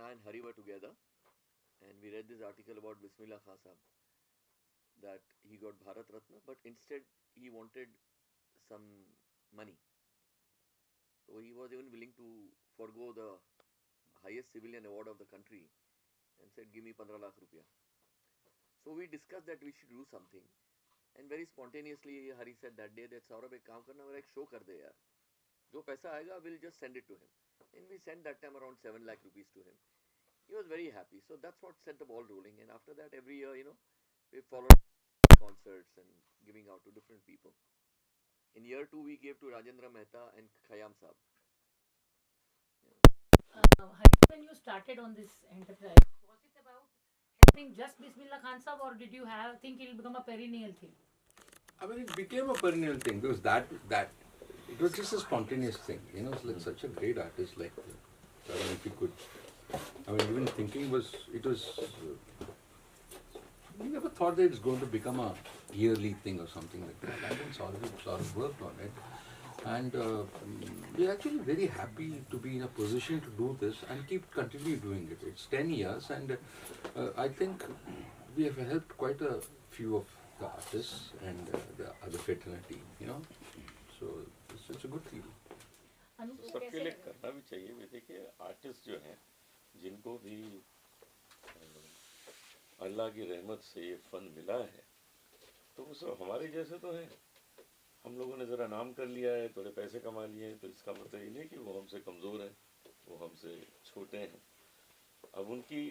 Shah and Hari were together, and we read this article about Bismillah Khan Sahab that he got Bharat Ratna, but instead he wanted some money. So he was even willing to forego the highest civilian award of the country and said, "Give me 15 lakh rupiah." So we discussed that we should do something, and very spontaneously Hari said that day that Saurabh एक काम करना मेरा एक show कर दे यार, जो पैसा आएगा we'll just send it to him, and we sent that time around 7 lakh rupees to him. He was very happy. So that's what set the ball rolling. And after that, every year, we followed concerts and giving out to different people. In year two, we gave to Rajendra Mehta and Khayyam Saab. Hari, when you started on this enterprise, was it about helping just Bismillah Khan Sahib, or did you think it will become a perennial thing? I mean, it became a perennial thing because that it was just a spontaneous thing. It's like such a great artist. Like, I mean, if you could, I mean, even thinking was. We never thought that it's going to become a yearly thing or something like that. I think sort of worked on it. And we're actually very happy to be in a position to do this and continue doing it. It's 10 years, and I think we have helped quite a few of the artists and the other fraternity, So it's a good feeling. सबके लिए करना भी चाहिए। भी देखिए artist जो हैं जिनको भी अल्लाह की रहमत से ये फन मिला है तो वो सब हमारे जैसे तो हैं। हम लोगों ने ज़रा नाम कर लिया है, थोड़े पैसे कमा लिए हैं, तो इसका मतलब ये नहीं कि वो हमसे कमज़ोर हैं, वो हमसे छोटे हैं। अब उनकी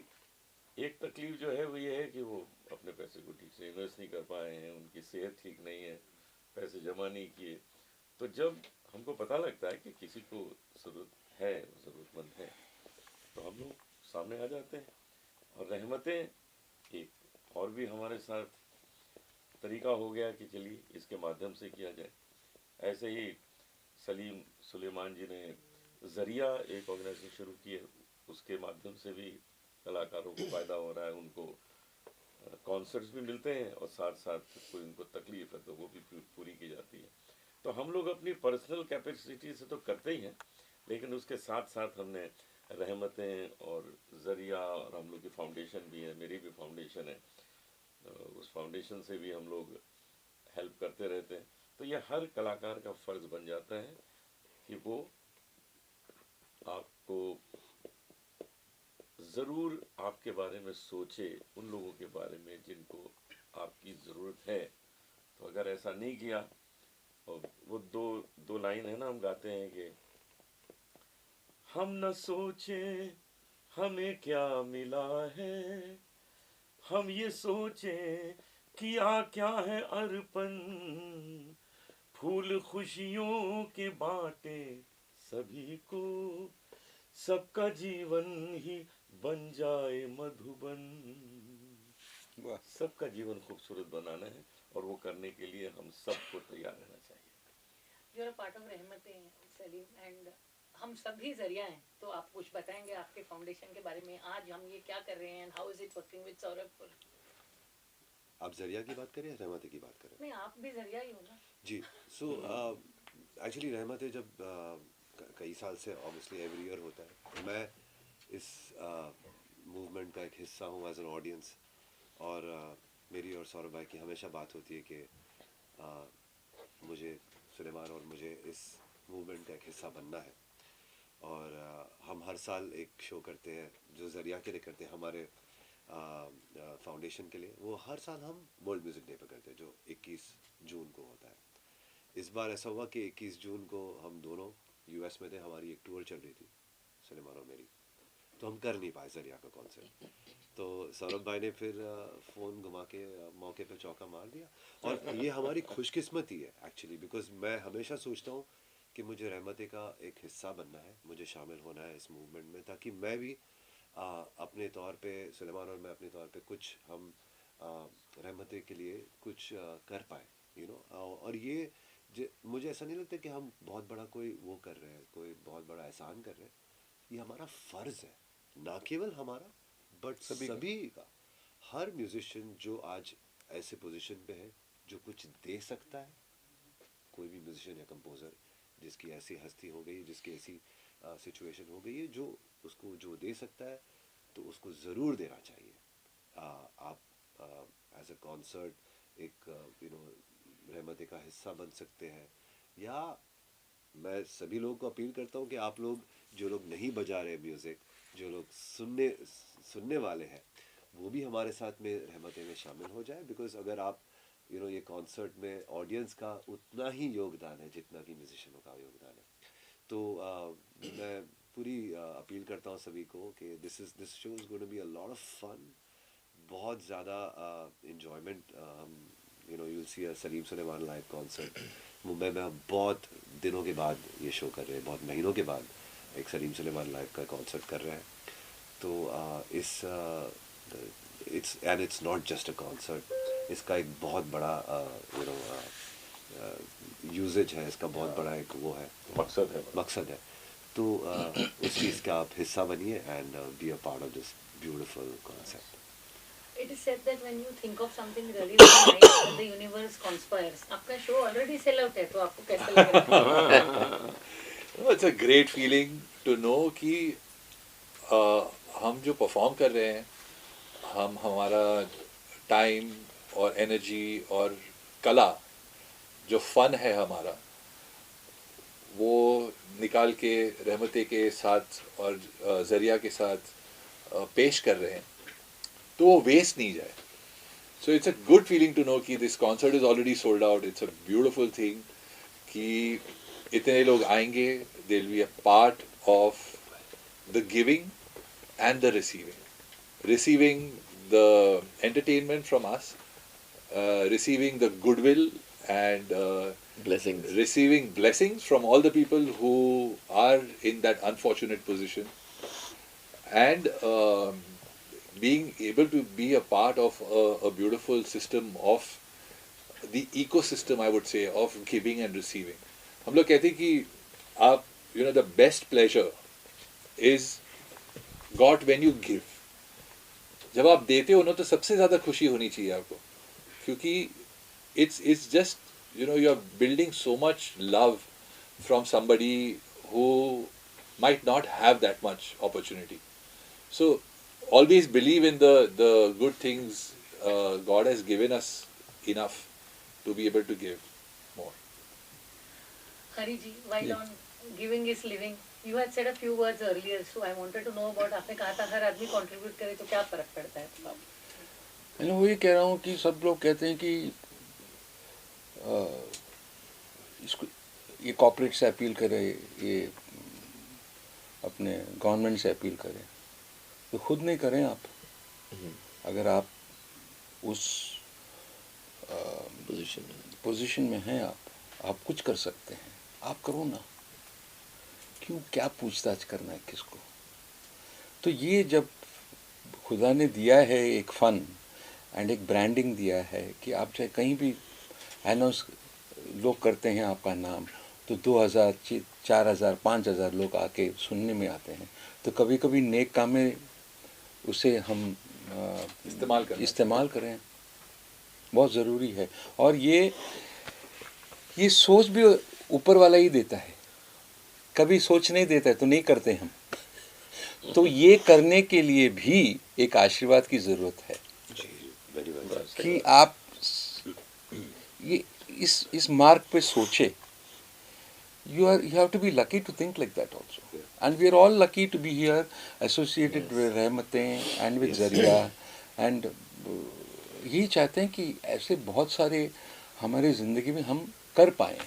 एक तकलीफ़ जो है वो ये है कि वो अपने पैसे को ठीक से इन्वेस्ट नहीं कर पाए हैं, उनकी सेहत ठीक नहीं है, पैसे जमा नहीं किए। तो जब हमको पता लगता है कि किसी को ज़रूरत है, ज़रूरतमंद है, तो हम लोग सामने आ जाते हैं। और रहमतें एक और भी हमारे साथ तरीका हो गया कि चलिए इसके माध्यम से किया जाए। ऐसे ही सलीम सुलेमान जी ने ज़रिया एक ऑर्गेनाइजेशन शुरू की है, उसके माध्यम से भी कलाकारों को फ़ायदा हो रहा है, उनको कॉन्सर्ट्स भी मिलते हैं और साथ साथ कोई उनको तकलीफ़ है तो वो भी पूरी की जाती है। तो हम लोग अपनी पर्सनल कैपेसिटी से तो करते ही हैं, लेकिन उसके साथ साथ हमने रहमतें और ज़रिया और हम लोग की फाउंडेशन भी है, मेरी भी फाउंडेशन है, उस फाउंडेशन से भी हम लोग हेल्प करते रहते हैं। तो ये हर कलाकार का फ़र्ज़ बन जाता है कि वो आपको ज़रूर आपके बारे में सोचे, उन लोगों के बारे में जिनको आपकी ज़रूरत है। तो अगर ऐसा नहीं किया, और वो दो लाइन है ना, हम गाते हैं कि हम न सोचे हमें क्या मिला है, हम ये सोचें किया क्या है अर्पण, फूल खुशियों के बांटे सभी को, सबका जीवन ही बन जाए मधुबन। सबका जीवन खूबसूरत बनाना है और वो करने के लिए हम सबको तैयार रहना चाहिए। You are a part of रहमतें, Salim, and हम सभी ज़रिया हैं, तो आप कुछ बताएंगे आपके फाउंडेशन के बारे में? आज हम ये क्या कर रहे हैं, how is it working with Saurabh? आप ज़रिया की बात करें या रहमतें की बात करें? नहीं, आप भी ज़रिया ही हो ना जी। सो एक्चुअली रहमतें जब कई साल से ऑब्वियसली एवरी ईयर होता है, मैं इस मूवमेंट का एक हिस्सा हूँ एज एन ऑडियंस। और मेरी और सौरभ भाई की हमेशा बात होती है कि मुझे सुलेमान और मुझे इस मूवमेंट का एक हिस्सा बनना है। और हम हर साल एक शो करते हैं जो ज़रिया के लिए करते हैं, हमारे फाउंडेशन के लिए। वो हर साल हम वर्ल्ड म्यूज़िक डे पे करते हैं जो 21 जून को होता है। इस बार ऐसा हुआ कि 21 जून को हम दोनों यूएस में थे, हमारी एक टूर चल रही थी सुलेमान और मेरी, तो हम कर नहीं पाए ज़रिया का कॉन्सर्ट। तो सौरभ भाई ने फिर फ़ोन घुमा के मौके पे चौका मार दिया। और ये हमारी खुशकिस्मती है एक्चुअली, बिकॉज़ मैं हमेशा सोचता हूँ कि मुझे रहमतें का एक हिस्सा बनना है, मुझे शामिल होना है इस मूवमेंट में, ताकि मैं भी अपने तौर पे, सुलेमान और मैं अपने तौर पे कुछ हम रहमतें के लिए कुछ कर पाए, और ये मुझे ऐसा नहीं लगता कि हम बहुत बड़ा कोई वो कर रहे हैं, कोई बहुत बड़ा एहसान कर रहे हैं। ये हमारा फ़र्ज़ है, ना केवल हमारा बट सभी का। हर म्यूज़िशियन जो आज ऐसे पोजीशन पे है जो कुछ दे सकता है, कोई भी म्यूज़िशियन या कंपोज़र जिसकी ऐसी हस्ती हो गई, जिसकी ऐसी सिचुएशन हो गई है, जो उसको जो दे सकता है तो उसको ज़रूर देना चाहिए। आप एज अ कॉन्सर्ट एक रहमते का हिस्सा बन सकते हैं, या मैं सभी लोगों को अपील करता हूँ कि आप लोग जो लोग नहीं बजा रहे म्यूज़िक, जो लोग सुनने वाले हैं, वो भी हमारे साथ में रहमते में शामिल हो जाए। बिकॉज अगर आप ये कॉन्सर्ट में ऑडियंस का उतना ही योगदान है जितना कि म्यूजिशियनों का योगदान है। तो मैं पूरी अपील करता हूँ सभी को कि this show is going to be a lot of fun, बहुत ज़्यादा इन्जॉयमेंट। हम you'll see a Salim Sulaiman live concert Mumbai में। हम बहुत दिनों के बाद ये शो कर रहे हैं, बहुत महीनों के बाद एक सलीम सुलेमान लाइव का कॉन्सर्ट कर रहे हैं। तो it's not just a concert, इसका एक बहुत बड़ा यूजेज है, इसका बहुत बड़ा एक वो है, मकसद है। तो उस चीज़ का आप हिस्सा बनिए and B a part of this beautiful concept. It is said that when you think of something really very nice, the universe conspires. आपका शो ऑलरेडी सेल आउट है, तो आपको कैसे लग रहा है? It's a great feeling to know कि हम जो परफॉर्म कर रहे हैं, हम हमारा टाइम और एनर्जी और कला, जो फन है हमारा, वो निकाल के रहमते के साथ और ज़रिया के साथ पेश कर रहे हैं, तो वो वेस्ट नहीं जाए। So it's a good feeling to know कि this concert is already sold out. It's a beautiful thing कि इतने लोग आएंगे, they will be a part of the giving and the receiving the entertainment from us, receiving the goodwill and Blessings. receiving blessings from all the people who are in that unfortunate position, and being able to be a part of a beautiful system of the ecosystem, I would say, of giving and receiving. हम लोग कहते हैं कि आप the best pleasure is got when you give. जब आप देते हो ना, तो सबसे ज़्यादा खुशी होनी चाहिए आपको, क्योंकि it's just you are building so much love from somebody who might not have that much opportunity. So always believe in the good things. God has given us enough to be able to give more. Hari ji, while on giving is living, you had said a few words earlier, so I wanted to know about, आपने कहा था हर आदमी contribute करे तो क्या फर्क पड़ता है? मैं वही कह रहा हूँ कि सब लोग कहते हैं कि इसको ये कॉर्पोरेट से अपील करे, ये अपने गवर्नमेंट से अपील करें, तो खुद नहीं करें आप। अगर आप उस पोजीशन में हैं, आप कुछ कर सकते हैं, आप करो ना। क्यों, क्या पूछताछ करना है किसको? तो ये जब खुदा ने दिया है एक फ़न एंड एक ब्रांडिंग दिया है कि आप चाहे कहीं भी अनाउंस लोग करते हैं आपका नाम, तो 2000, 4000, 5000 लोग आके सुनने में आते हैं, तो कभी कभी नेक काम में उसे हम इस्तेमाल करें, बहुत ज़रूरी है। और ये सोच भी ऊपर वाला ही देता है, कभी सोच नहीं देता है तो नहीं करते हम। तो ये करने के लिए भी एक आशीर्वाद की ज़रूरत है कि आप ये इस मार्ग पे सोचे। You have to be lucky to think like that also, and we are all lucky to be here associated with रहमतें and with ज़रिया, and ये चाहते हैं कि ऐसे बहुत सारे हमारे ज़िंदगी में हम कर पाएँ।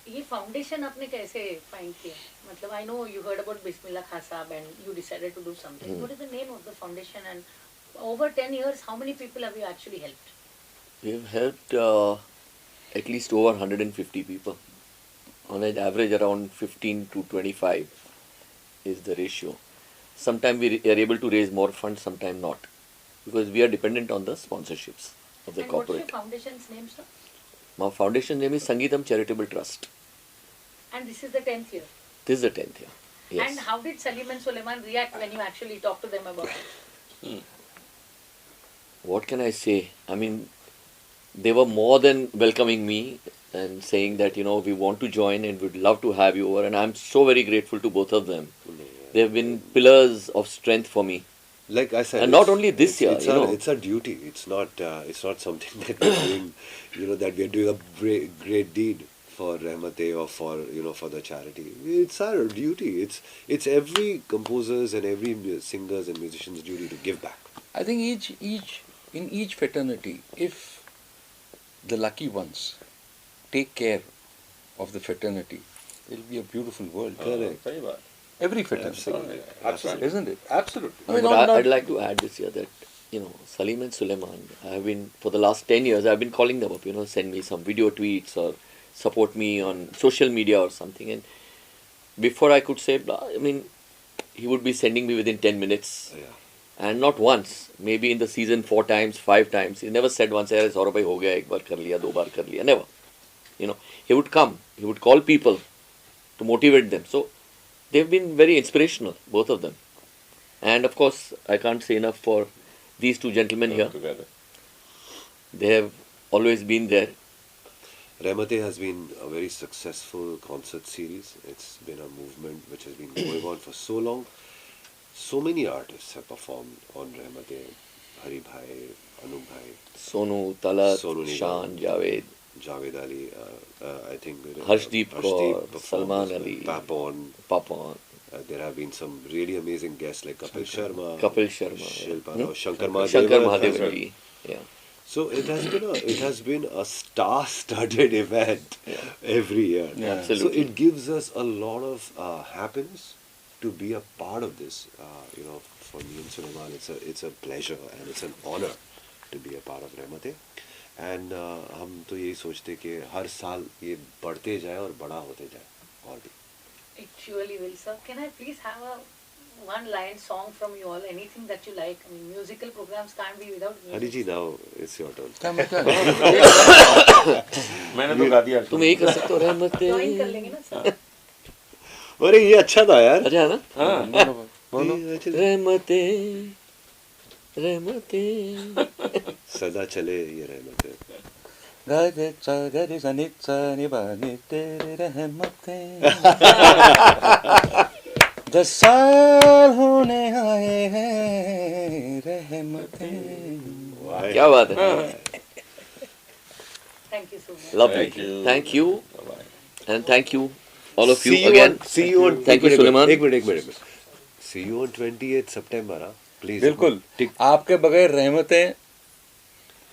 ये फाउंडेशन आपने कैसे फाइंड किया? मतलब I know you heard about Bismillah Khan Sahab and you decided to do something. What is the name of the foundation, and over 10 years how many people have you actually helped? We've helped at least over 150 people. On an average, around 15 to 25 is the ratio. Sometimes we are able to raise more funds, sometimes not, because we are dependent on the sponsorships of the And corporate. what's your foundation's name, sir? My foundation name is Sangeetam Charitable Trust. And this is the 10th year. This is the 10th year. Yes. And how did Salim and Suleiman react when you actually talked to them about it? What can I say? I mean, they were more than welcoming me and saying that we want to join and would love to have you over, and I'm so very grateful to both of them They have been pillars of strength for me. Like I said, And not it's- only this it's- year, it's you our, know. it's our duty. It's not something that we're doing, that we're doing a great deed for Rahmate or for the charity. It's our duty. It's every composer's and every singer's and musician's duty to give back. I think in each fraternity, if the lucky ones take care of the fraternity, it'll be a beautiful world. Correct. सही बात Every fraternity, Absolutely. Absolutely. isn't it? Absolutely. No, but I'd like to add this year that, Salim and Suleiman, I have been, for the last 10 years, I've been calling them up, send me some video tweets or support me on social media or something. And before I could say, blah, he would be sending me within 10 minutes. Yeah. And not once, maybe in the season 4 times, 5 times. He never said once, "Hey, Saurabh bhai, ho gaya, ek baar kar liya, 2 baar kar liya." Never. He would come, he would call people to motivate them. So they've been very inspirational, both of them. And of course, I can't say enough for these two gentlemen here. together. They have always been there. Rahmate has been a very successful concert series. It's been a movement which has been going on for so long. So many artists have performed on Rahmate. Hari Bhai, Anup Bhai, Sonu, Talat, Sonu Nigam, Shan, Javed, Javed Ali, I think Harshdeep Kaur, performed Salman as well, Ali. Papon. Papan, There have been some really amazing guests like Kapil Sharma, Kapil Sharma. Shilpa Hmm? Rao, Shankar Shankar Mahadevan. Mahadevan ji. Yeah. So it has been a star-studded event every year. Yeah. Absolutely. So it gives us a lot of happiness to be a part of this. For me and Suleiman, it's a pleasure and it's an honor to be a part of Rahmate. And हम तो यही सोचते कि हर साल ये बढ़ते जाए और बड़ा होते जाए और भी. It surely will, sir. Can I please have a one-line song from you all? Anything that you like. Musical programs can't be without music. Hari ji, now it's your turn. मैंने तो गा दिया तुम यही कर सकते हो, रहमते Join कर लेंगे ना सर. अरे ये अच्छा था यार. अच्छा है ना? हाँ बोलो. रहमते रहमते सदा चले ये रहमतें. दस साल होने आए हैं रहमतें. क्या बात है? Thank you so much. Lovely. Thank you. And thank you all of you See you again. see you on. Thank you, Suleiman. एक minute. See you on 28th September. Please. बिल्कुल. आपके बगैर रहमतें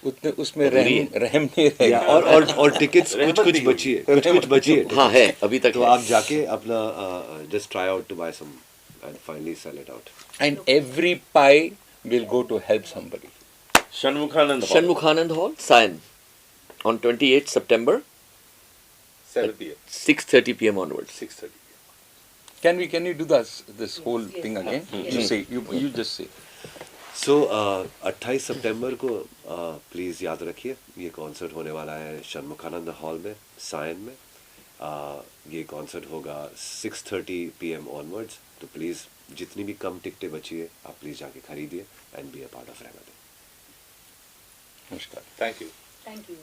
उतने उसमें रहम नहीं या रहेगा. और टिकट्स कुछ बची है. हाँ है, अभी तक तो है. आप जाके अपना just try out to buy some and finally sell it out. And every pie will go to help somebody. Shanmukhananda hall, Shanmukhanand Hall, Sion, on 28th September, 7 p.m. 6:30 p.m. onwards. 6:30. Can you do this whole Yes. thing again? Yes. You say you just say. So 28 सितंबर को please याद रखिए ये concert होने वाला है Shanmukhananda hall में सायन में. ये कॉन्सर्ट होगा 6:30 p.m. onwards. तो प्लीज़ जितनी भी कम टिकटें बची है आप प्लीज़ जाके खरीदिए and B a part of रहमत. नमस्कार. Thank you. Thank you.